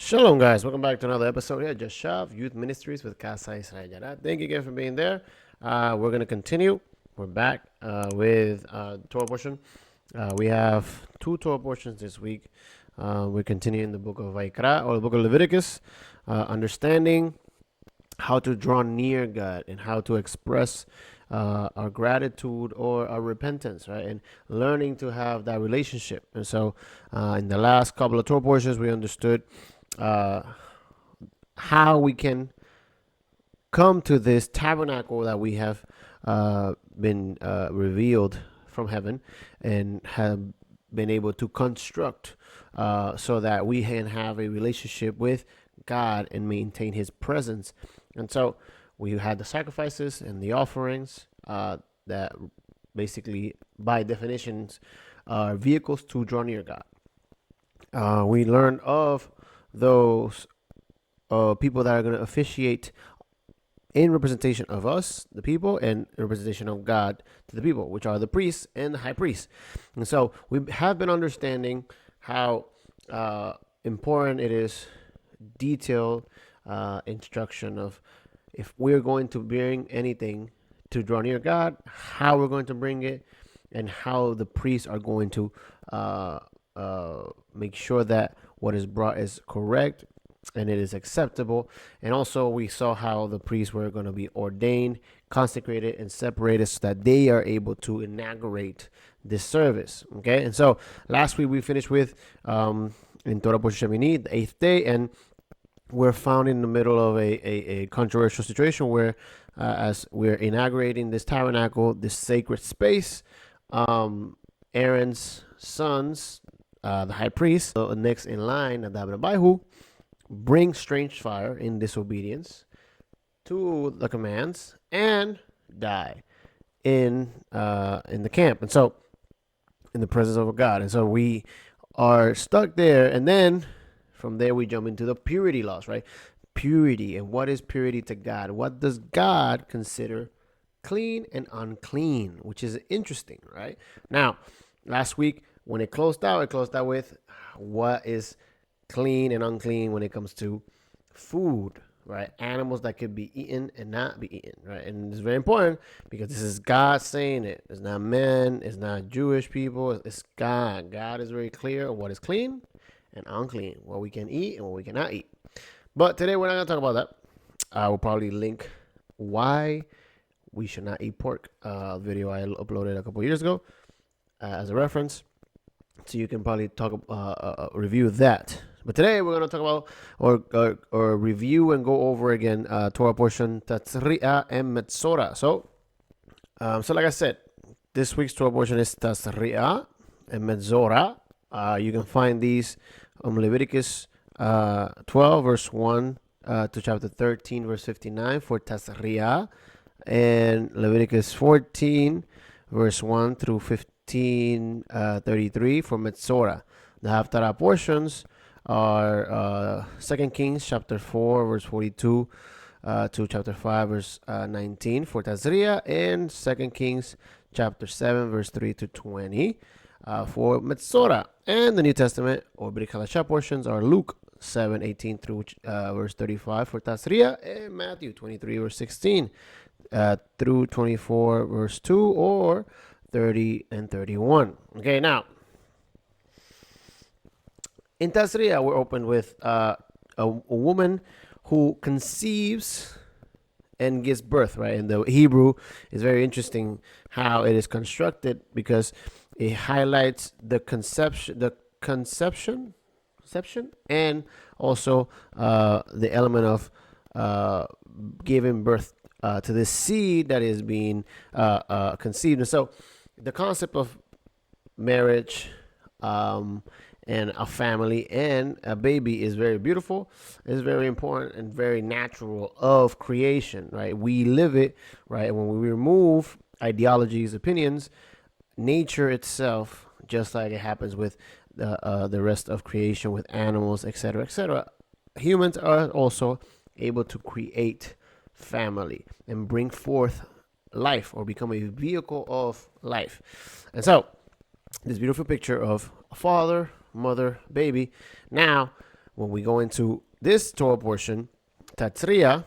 Shalom, guys. Welcome back to another episode here, YASHAV Youth Ministries with Casa Israel. Thank you again for being there. We're going to continue. We're back with the Torah portion. We have two Torah portions this week. We're continuing the book of Vayikra, or the book of Leviticus, understanding how to draw near God and how to express our gratitude or our repentance, right? And learning to have that relationship. And so in the last couple of Torah portions, we understood how we can come to this tabernacle that we have been revealed from heaven and have been able to construct so that we can have a relationship with God and maintain his presence. And so we had the sacrifices and the offerings that basically, by definitions, are vehicles to draw near God. We learned of those people that are going to officiate in representation of us, the people, and representation of God to the people, which are the priests and the high priest. And so we have been understanding how important it is, detailed instruction of if we're going to bring anything to draw near God, how we're going to bring it, and how the priests are going to make sure that what is brought is correct and it is acceptable. And also we saw how the priests were going to be ordained, consecrated, and separated so that they are able to inaugurate this service. Okay, and so last week we finished with in Torah Portion Shemini, the 8th day, and we're found in the middle of a controversial situation where as we're inaugurating this tabernacle, this sacred space, Aaron's sons, the high priest, next in line, Nadab and Abihu, bring strange fire in disobedience to the commands and die in the camp, and so in the presence of God. And so we are stuck there, and then from there we jump into the purity laws, right? Purity, and what is purity to God? What does God consider clean and unclean? Which is interesting, right? Now, last week when it closed out with what is clean and unclean when it comes to food, right? Animals that could be eaten and not be eaten, right? And it's very important because this is God saying it. It's not men, it's not Jewish people, it's God. God is very clear on what is clean and unclean, what we can eat and what we cannot eat. But today we're not going to talk about that. I will probably link why we should not eat pork, video I uploaded a couple years ago as a reference. So you can probably talk review that. But today we're going to talk about or review and go over again Torah portion Tazria and Metzora. So like I said, this week's Torah portion is Tazria and Metzora. You can find these Leviticus 12 verse 1 to chapter 13 verse 59 for Tazria, and Leviticus 14 verse 1 through 15:33 for Metzora. The Haftarah portions are 2 Kings chapter 4 verse 42 to chapter 5 verse 19 for Tazria, and 2 Kings chapter 7 verse 3 to 20 for Metzora. And the New Testament or Brit Hadashah portions are Luke 7:18 through verse 35 for Tazria, and Matthew 23 verse 16 through 24 verse 2 or 30 and 31. Okay, now in Tazria we're opened with a woman who conceives and gives birth, right? And the Hebrew is very interesting how it is constructed because it highlights the conception, and also the element of giving birth to this seed that is being conceived. And so the concept of marriage and a family and a baby is very beautiful. It's very important and very natural of creation, right? We live it, right? When we remove ideologies, opinions, nature itself, just like it happens with the rest of creation with animals, etc., humans are also able to create family and bring forth life or become a vehicle of life. And so this beautiful picture of a father, mother, baby. Now when we go into this Torah portion, Tazria,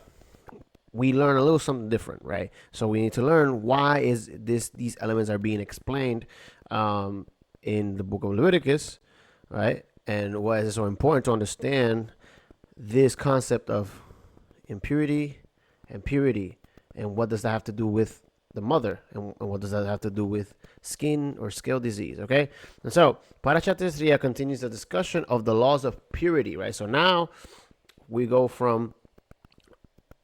we learn a little something different, right? So we need to learn why is these elements are being explained in the book of Leviticus, right? And why is it so important to understand this concept of impurity and purity, and what does that have to do with the mother, and what does that have to do with skin or scale disease? Okay, and so Parashat Tazria continues the discussion of the laws of purity, right? So now we go from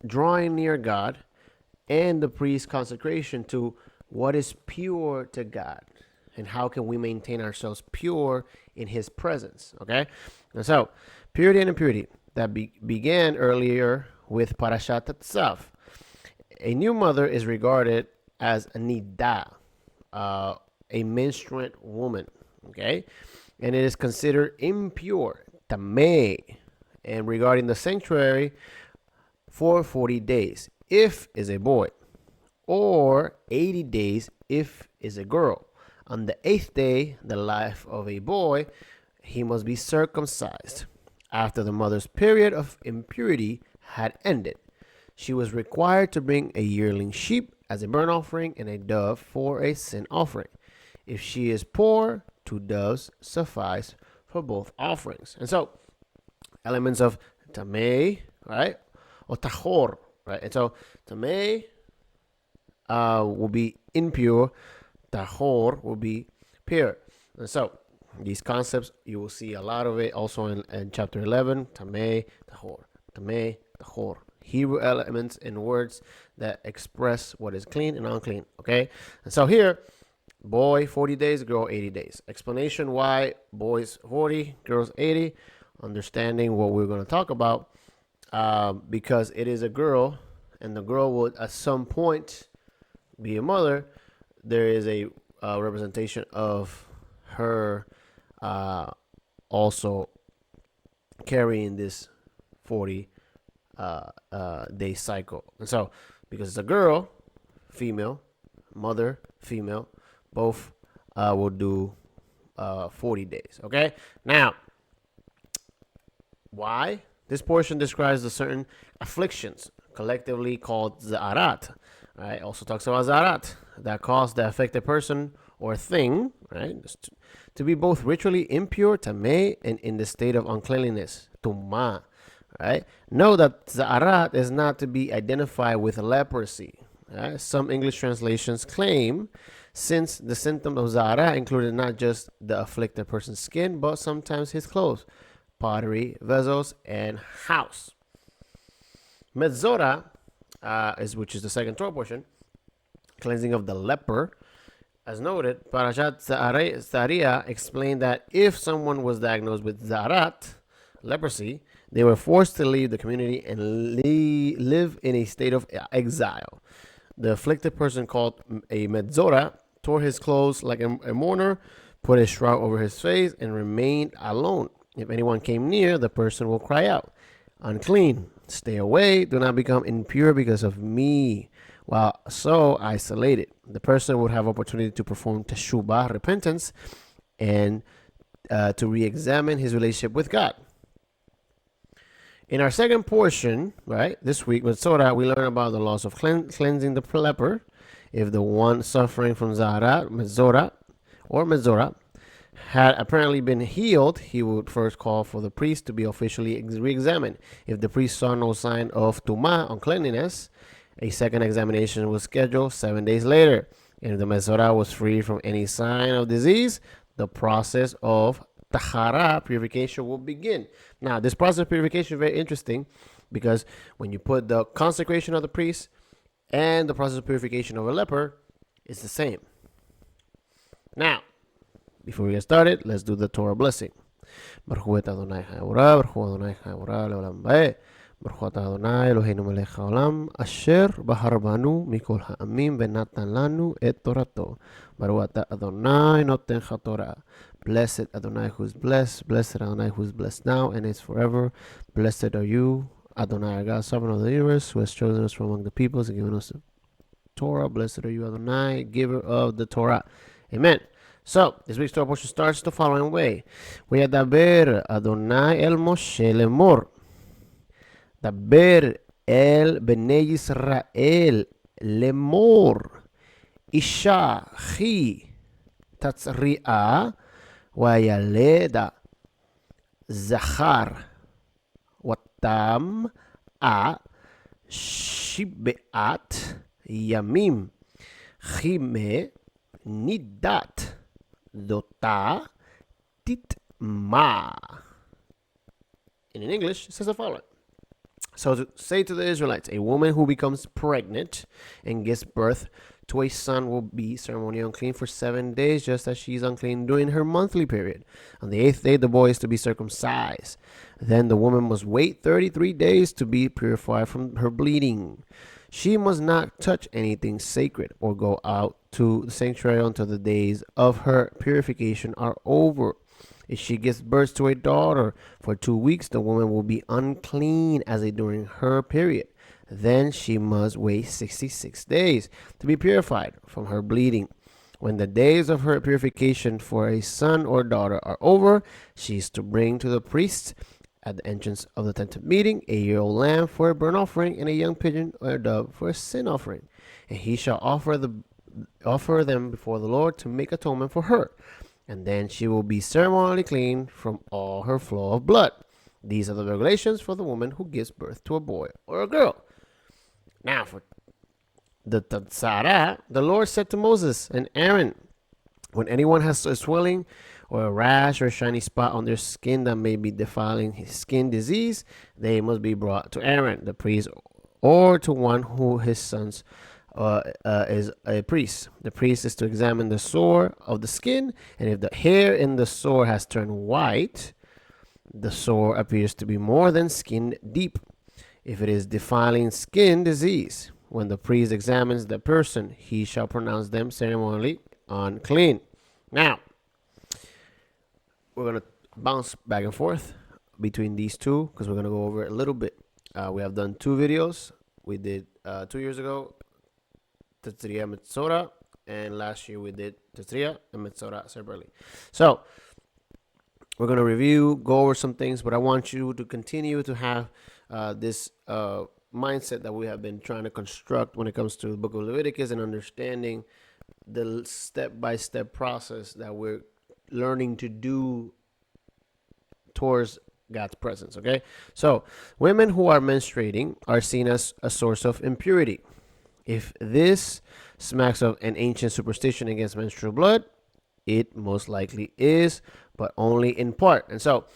drawing near God and the priest's consecration to what is pure to God, and how can we maintain ourselves pure in His presence. Okay, and so purity and impurity that began earlier with Parashat Tzav. A new mother is regarded as a nida, a menstruant woman, okay? And it is considered impure, tameh, and regarding the sanctuary for 40 days, if is a boy, or 80 days if is a girl. On the 8th day, the life of a boy, he must be circumcised. After the mother's period of impurity had ended, she was required to bring a yearling sheep as a burnt offering and a dove for a sin offering. If she is poor, 2 doves suffice for both offerings. And so, elements of tameh, right, or tahor, right? And so, tameh will be impure, tahor will be pure. And so, these concepts, you will see a lot of it also in chapter 11, tameh, tahor. Hebrew elements and words that express what is clean and unclean, okay? And so here, boy 40 days, girl 80 days. Explanation why boys 40, girls 80. Understanding what we're going to talk about, because it is a girl, and the girl will at some point be a mother. There is a representation of her also carrying this 40 day cycle. And so, because it's a girl, female, mother, female, both will do 40 days. Okay? Now, why? This portion describes the certain afflictions, collectively called za'arat. Right? Also talks about za'arat, that cause the affected person or thing, right, to be both ritually impure, tameh, and in the state of uncleanliness, tumma. Right? Know that za'arat is not to be identified with leprosy. Right? Some English translations claim, since the symptom of za'arat included not just the afflicted person's skin, but sometimes his clothes, pottery, vessels, and house. Metzora, which is the second Torah portion, cleansing of the leper. As noted, Parashat Tazria explained that if someone was diagnosed with za'arat, leprosy, they were forced to leave the community and live in a state of exile. The afflicted person, called a Metzora, tore his clothes like a mourner, put a shroud over his face, and remained alone. If anyone came near, the person will cry out, "Unclean, stay away, do not become impure because of me." While so isolated, the person would have opportunity to perform teshubah, repentance, and to re-examine his relationship with God. In our second portion, right, this week with Metzora, we learn about the laws of cleansing the leper. If the one suffering from za'arat, Metzora, had apparently been healed, he would first call for the priest to be officially re-examined. If the priest saw no sign of tumah, uncleanliness, a second examination was scheduled 7 days later. And if the Metzora was free from any sign of disease, the process of tahara, purification, will begin. Now, this process of purification is very interesting, because when you put the consecration of the priest and the process of purification of a leper, it's the same. Now, before we get started, let's do the Torah blessing. Baruch Adonai Chayvorah, Baruch Adonai Chayvorah leolam vaed. Baruch atah Adonai Eloheinu melech haolam, asher bahar banu mikol ha'amim venatan lanu et torato. Baruch atah Adonai noten chatorah. Blessed Adonai who is blessed Adonai who is blessed now and is forever. Blessed are you, Adonai our God, sovereign of the universe, who has chosen us from among the peoples and given us the Torah. Blessed are you, Adonai, giver of the Torah. Amen. So, this week's Torah portion starts the following way. וידבר אדוני אל משה לאמור. דבר אל בני ישראל לאמור. אישה חי תצריעה וילדה זכר וטמאה שבעת ימים חימה נידת דותה תטמא. In English, it says the following. So to say to the Israelites, a woman who becomes pregnant and gives birth to a son will be ceremonially unclean for 7 days, just as she is unclean during her monthly period. On the 8th day, the boy is to be circumcised. Then the woman must wait 33 days to be purified from her bleeding. She must not touch anything sacred or go out to the sanctuary until the days of her purification are over. If she gives birth to a daughter for 2 weeks, the woman will be unclean as during her period. Then she must wait 66 days to be purified from her bleeding. When the days of her purification for a son or daughter are over, she is to bring to the priest at the entrance of the tent of meeting a year-old lamb for a burnt offering and a young pigeon or a dove for a sin offering. And he shall offer them before the Lord to make atonement for her. And then she will be ceremonially clean from all her flow of blood. These are the regulations for the woman who gives birth to a boy or a girl. Now, for the Tazria, the Lord said to Moses and Aaron, when anyone has a swelling or a rash or a shiny spot on their skin that may be defiling his skin disease, they must be brought to Aaron, the priest, or to one who his sons is a priest. The priest is to examine the sore of the skin, and if the hair in the sore has turned white, the sore appears to be more than skin deep. If it is defiling skin disease, when the priest examines the person, he shall pronounce them ceremonially unclean. Now, we're going to bounce back and forth between these two because we're going to go over it a little bit. We have done 2 videos. We did 2 years ago, Tazria and Metzora, and last year we did Tazria and Metzora separately. So, we're going to review, go over some things, but I want you to continue to have this mindset that we have been trying to construct when it comes to the book of Leviticus and understanding the step-by-step process that we're learning to do towards God's presence, okay? So, women who are menstruating are seen as a source of impurity. If this smacks of an ancient superstition against menstrual blood, it most likely is, but only in part. And so,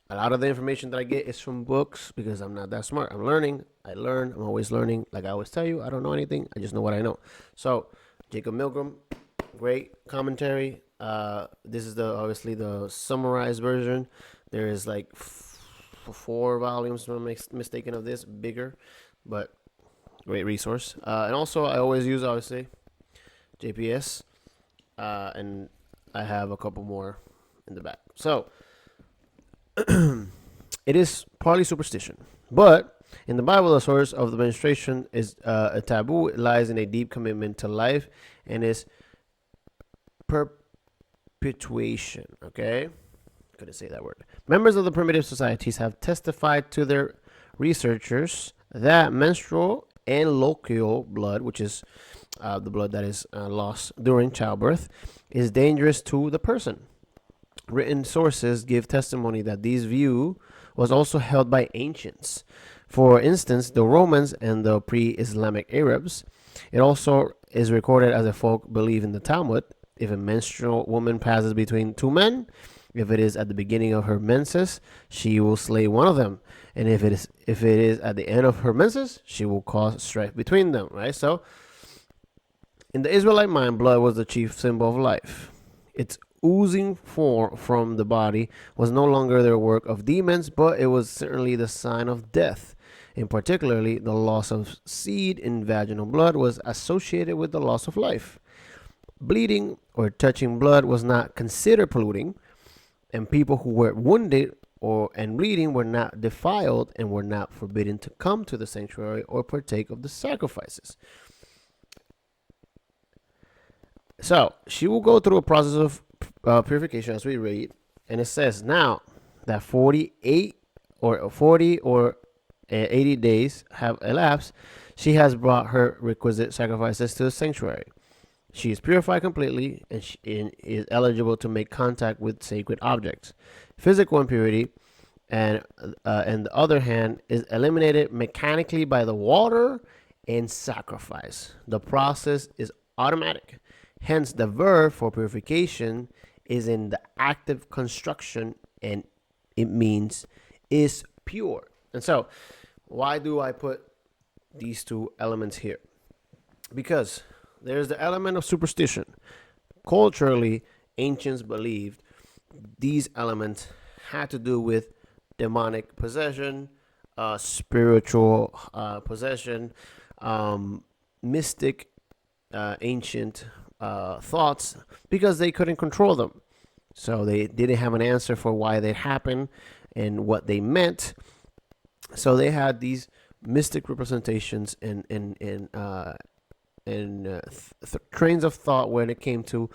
a lot of the information that I get is from books because I'm not that smart. I'm learning. I learn. I'm always learning. Like I always tell you, I don't know anything. I just know what I know. So, Jacob Milgram, great commentary. This is obviously the summarized version. There is like 4 volumes, if I'm not mistaken, of this, bigger, but great resource. And also, I always use, obviously, JPS, and I have a couple more in the back. So, it is partly superstition, but in the Bible, the source of the menstruation is a taboo. It lies in a deep commitment to life and is perpetuation. Okay, couldn't say that word. Members of the primitive societies have testified to their researchers that menstrual and lochial blood, which is the blood that is lost during childbirth, is dangerous to the person. Written sources give testimony that this view was also held by ancients. For instance, the Romans and the pre-Islamic Arabs. It also is recorded as a folk belief in the Talmud. If a menstrual woman passes between 2 men, if it is at the beginning of her menses, she will slay one of them. And if it is at the end of her menses, she will cause strife between them, right? So, in the Israelite mind, blood was the chief symbol of life. Its oozing from the body was no longer the work of demons, but it was certainly the sign of death. In particularly, the loss of seed in vaginal blood was associated with the loss of life. Bleeding or touching blood was not considered polluting, and people who were wounded and bleeding were not defiled and were not forbidden to come to the sanctuary or partake of the sacrifices. So she will go through a process of purification, as we read, and it says now that 40 or 80 days have elapsed, she has brought her requisite sacrifices to the sanctuary. She is purified completely and she is eligible to make contact with sacred objects. Physical impurity, and the other hand, is eliminated mechanically by the water and sacrifice. The process is automatic. Hence, the verb for purification is in the active construction, and it means is pure. And so, why do I put these two elements here? Because there's the element of superstition. Culturally, ancients believed these elements had to do with demonic possession, spiritual possession, mystic, ancient thoughts, because they couldn't control them. So they didn't have an answer for why they happened and what they meant. So they had these mystic representations and trains of thought when it came to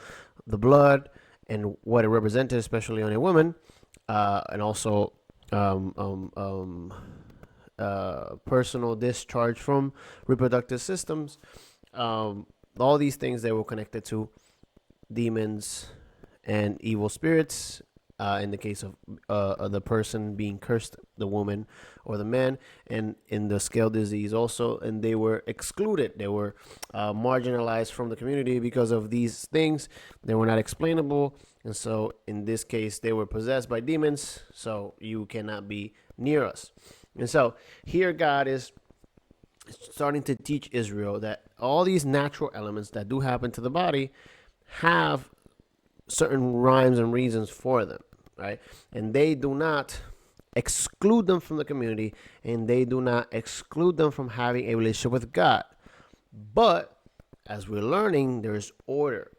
the blood and what it represented, especially on a woman, and also personal discharge from reproductive systems. All these things, they were connected to demons and evil spirits. In the case of the person being cursed, the woman or the man, and in the scale disease also, and they were excluded. They were marginalized from the community because of these things. They were not explainable, and so in this case, they were possessed by demons. So you cannot be near us. And so here, God is starting to teach Israel that all these natural elements that do happen to the body have certain rhymes and reasons for them, right? And they do not exclude them from the community, and they do not exclude them from having a relationship with God. But as we're learning, there is order,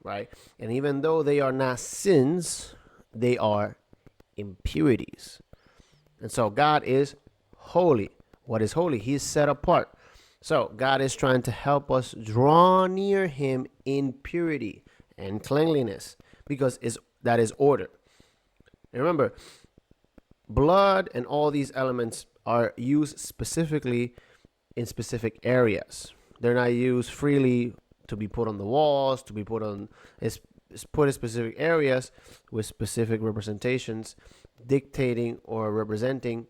right? And even though they are not sins, they are impurities. And so God is holy. What is holy? He is set apart. So God is trying to help us draw near him in purity and cleanliness, because that is order. And remember, blood and all these elements are used specifically in specific areas. They're not used freely to be put on the walls, to be put on, it's put in specific areas with specific representations, dictating or representing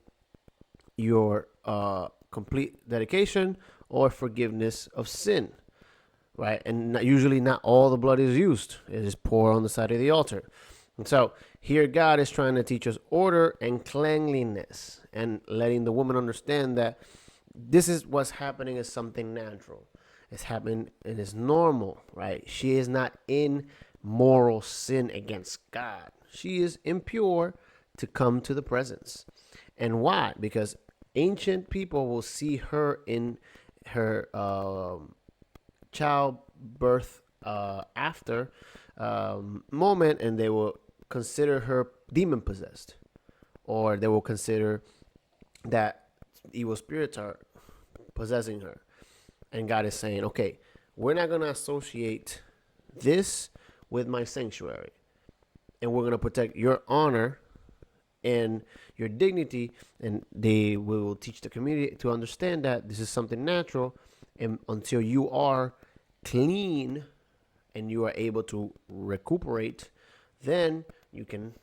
your complete dedication or forgiveness of sin, right? And usually not all the blood is used. It is poured on the side of the altar. And so here God is trying to teach us order and cleanliness, and letting the woman understand that this is what's happening is something natural. It's happening and it's normal, right? She is not in moral sin against God. She is impure to come to the presence. And why? Because ancient people will see her in her childbirth after moment, and they will consider her demon possessed, or they will consider that evil spirits are possessing her. And God is saying, okay, we're not going to associate this with my sanctuary, and we're going to protect your honor and your dignity. And they will teach the community to understand that this is something natural, and until you are clean and you are able to recuperate, then you can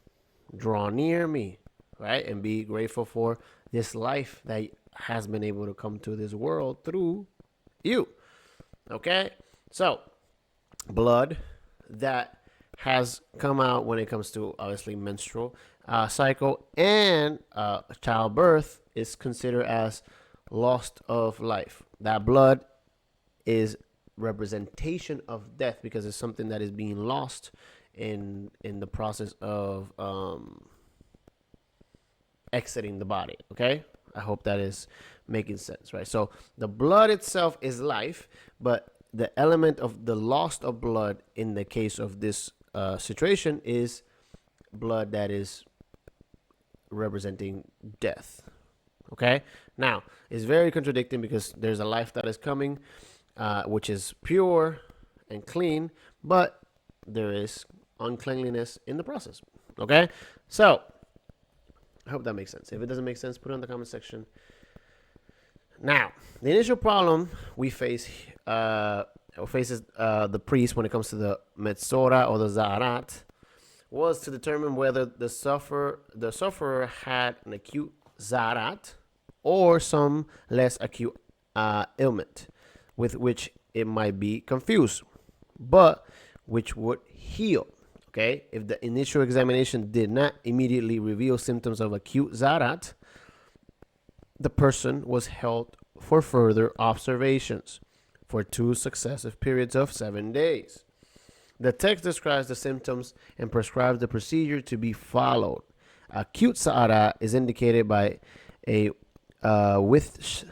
draw near me, right? And be grateful for this life that has been able to come to this world through you. Okay? So, blood that has come out when it comes to obviously menstrual cycle and childbirth is considered as lost of life. That blood is representation of death, because it's something that is being lost in the process of exiting the body. Okay, I hope that is making sense, right? So the blood itself is life, but the element of the loss of blood in the case of this situation is blood that is representing death. Okay, now it's very contradicting, because there's a life that is coming which is pure and clean, but there is uncleanliness in the process. Okay, so I hope that makes sense. If it doesn't make sense, put it in the comment section. Now, the initial problem we face faces the priest when it comes to the Metzora or the Zarat was to determine whether the sufferer had an acute Zarat or some less acute ailment with which it might be confused, but which would heal. Okay, if the initial examination did not immediately reveal symptoms of acute Zarat, the person was held for further observations for 2 successive periods of 7 days. The text describes the symptoms and prescribes the procedure to be followed. Acute Zarat is indicated by a with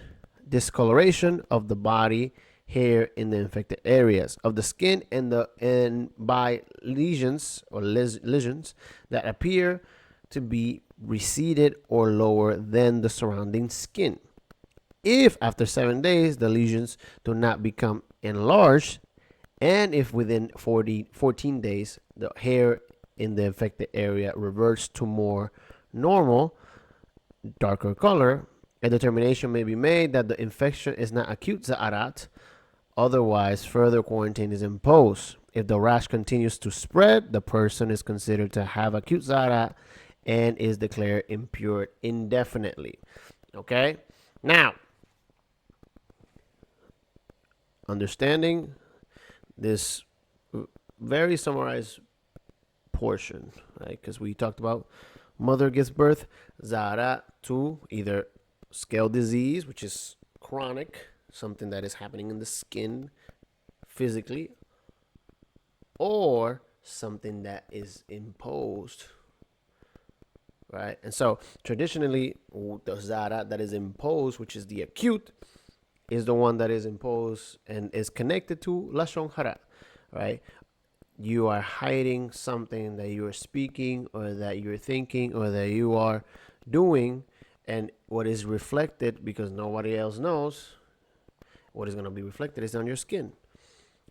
discoloration of the body hair in the infected areas of the skin and by lesions or lesions that appear to be receded or lower than the surrounding skin. If after 7 days the lesions do not become enlarged, and if within 14 days the hair in the infected area reverts to more normal, darker color, a determination may be made that the infection is not acute Zarat. Otherwise, further quarantine is imposed. If the rash continues to spread, the person is considered to have acute Zarat and is declared impure indefinitely. Okay? Now, understanding this very summarized portion, right? Because we talked about mother gives birth, Zarat, to either scale disease, which is chronic, something that is happening in the skin physically, or something that is imposed, right? And so traditionally, the Zarat that is imposed, which is the acute, is the one that is imposed and is connected to Lashon Hara, right? You are hiding something that you are speaking or that you're thinking or that you are doing, and what is reflected, because nobody else knows, what is going to be reflected is on your skin.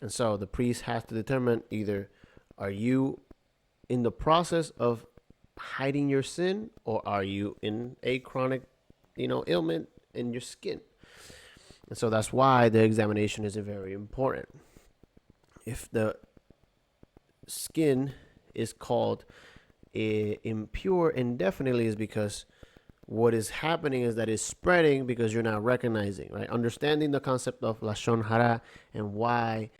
And so the priest has to determine either are you in the process of hiding your sin, or are you in a chronic, ailment in your skin. And so that's why the examination is very important. If the skin is called impure indefinitely, is because what is happening is that it's spreading because you're not recognizing, right? Understanding the concept of Lashon Hara and why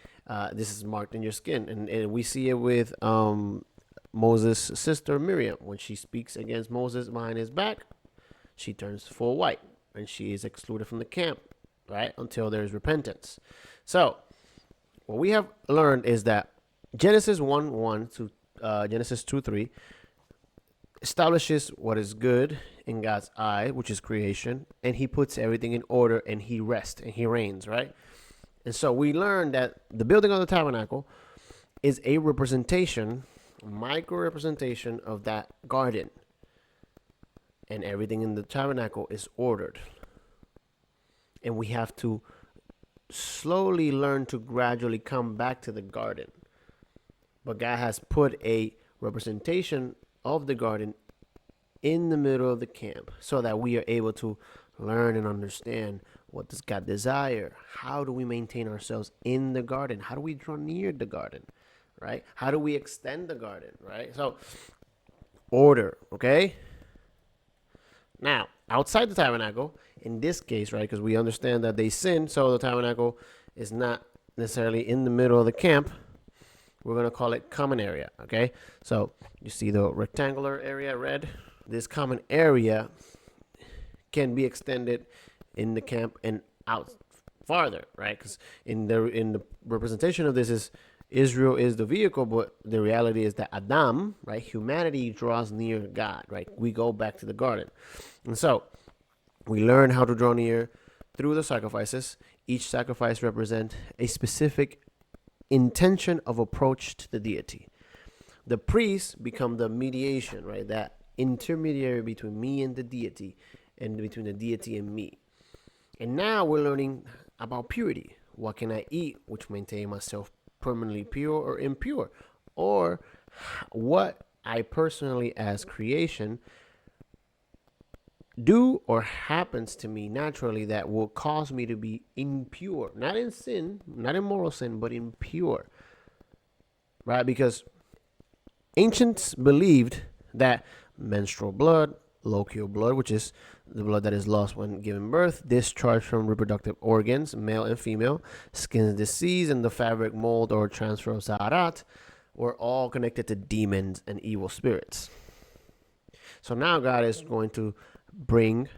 this is marked in your skin. And we see it with Moses' sister Miriam. When she speaks against Moses behind his back, she turns full white and she is excluded from the camp, right? Until there's repentance. So what we have learned is that Genesis 1:1 to Genesis 2:3 establishes what is good in God's eye, which is creation, and he puts everything in order, and he rests and he reigns, right? And so we learned that the building of the tabernacle is a representation, micro representation of that garden, and everything in the tabernacle is ordered. And we have to slowly learn to gradually come back to the garden. But God has put a representation of the garden in the middle of the camp so that we are able to learn and understand what does God desire. How do we maintain ourselves in the garden? How do we draw near the garden, right? How do we extend the garden, right? So order, okay? Now, outside the tabernacle, in this case, right, because we understand that they sinned, so the tabernacle is not necessarily in the middle of the camp. We're going to call it common area, okay? So you see the rectangular area, red? This common area can be extended in the camp and out farther, right? Because in the representation of this is Israel is the vehicle, but the reality is that Adam, right, humanity draws near God, right? We go back to the garden. And so we learn how to draw near through the sacrifices. Each sacrifice represents a specific intention of approach to the deity. The priests become the mediation, right? That intermediary between me and the deity, and between the deity and me. And now we're learning about purity. What can I eat which maintain myself permanently pure or impure, or what I personally as creation do or happens to me naturally that will cause me to be impure, not in sin, not in moral sin, but impure, right? Because ancients believed that menstrual blood, lochial blood, which is the blood that is lost when giving birth, discharge from reproductive organs, male and female, skin disease, and the fabric mold or transfer of zaharat were all connected to demons and evil spirits. So now God is going to bring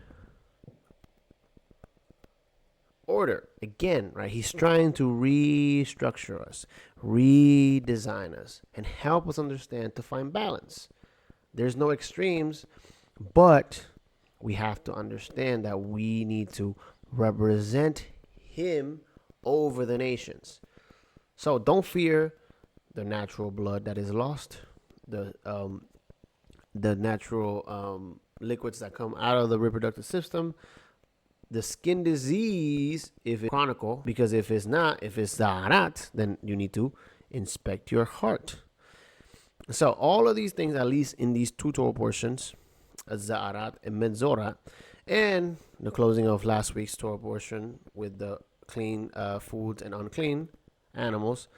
order again, right? He's trying to restructure us, redesign us, and help us understand to find balance. There's no extremes, but we have to understand that we need to represent him over the nations. So don't fear the natural blood that is lost, the natural liquids that come out of the reproductive system, the skin disease if it's chronic, because if it's not, if it's zaharat, then you need to inspect your heart. So all of these things, at least in these two Torah portions, zaharat and Metzora, and the closing of last week's Torah portion with the clean foods and unclean animals,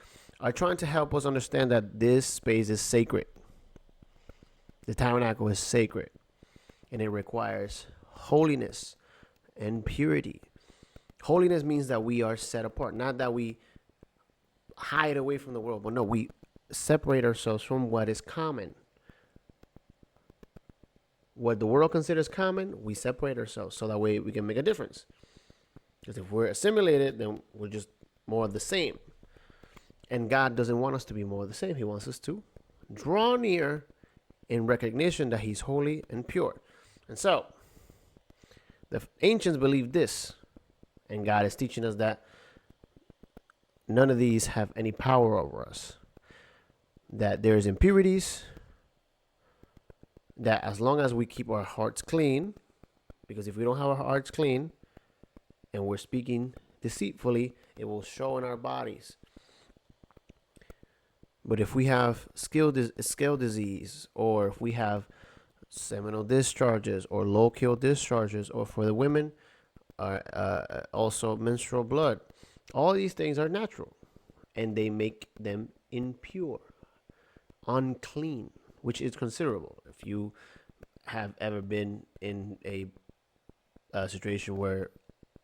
are trying to help us understand that this space is sacred. The tabernacle is sacred, and it requires holiness and purity. Holiness means that we are set apart, not that we hide away from the world, but no, we separate ourselves from what is common. What the world considers common, we separate ourselves so that way we can make a difference. Because if we're assimilated, then we're just more of the same. And God doesn't want us to be more of the same. He wants us to draw near in recognition that he's holy and pure. And so, the ancients believed this, and God is teaching us that none of these have any power over us. That there's impurities, that as long as we keep our hearts clean, because if we don't have our hearts clean and we're speaking deceitfully, it will show in our bodies. But if we have scale disease, or if we have seminal discharges or lochial discharges, or for the women, also menstrual blood, all these things are natural, and they make them impure, unclean, which is considerable. If you have ever been in a situation where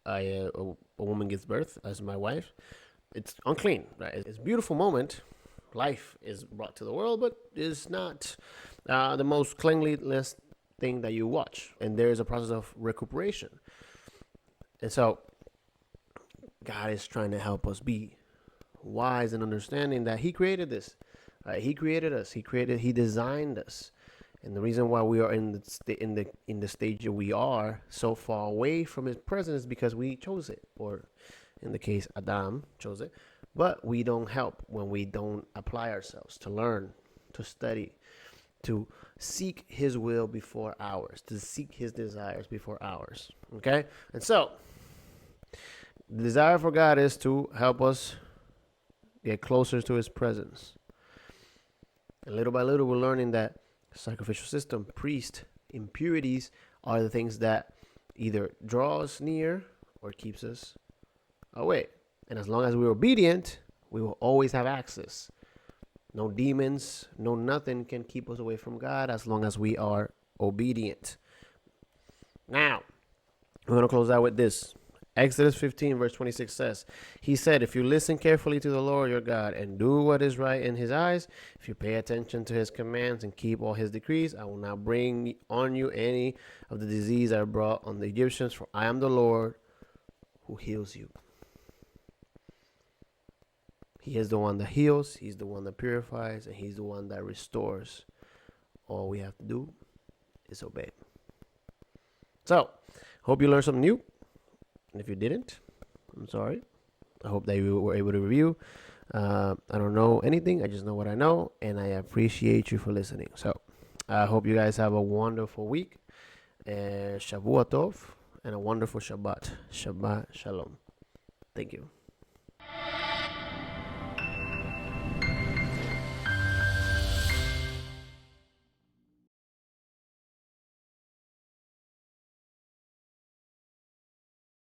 a woman gives birth, as my wife, it's unclean, right? It's a beautiful moment. Life is brought to the world, but it's not the most cleanliness thing that you watch. And there is a process of recuperation. And so God is trying to help us be wise and understanding that he created this. He created us. He designed us. And the reason why we are in the stage that we are so far away from his presence is because we chose it, or in the case Adam chose it. But we don't help when we don't apply ourselves to learn, to study, to seek his will before ours, to seek his desires before ours. Okay? And so, the desire for God is to help us get closer to his presence. And little by little, we're learning that sacrificial system, priest, impurities are the things that either draw us near or keeps us away. And as long as we're obedient, we will always have access. No demons, no nothing can keep us away from God as long as we are obedient. Now, we're going to close out with this. Exodus 15 verse 26 says, he said, if you listen carefully to the Lord your God and do what is right in his eyes, if you pay attention to his commands and keep all his decrees, I will not bring on you any of the disease I brought on the Egyptians, for I am the Lord who heals you. He is the one that heals, he's the one that purifies, and he's the one that restores. All we have to do is obey. So, hope you learned something new. And if you didn't, I'm sorry. I hope that you were able to review. I don't know anything. I just know what I know. And I appreciate you for listening. So I hope you guys have a wonderful week. Shavua Tov. And a wonderful Shabbat. Shabbat Shalom. Thank you.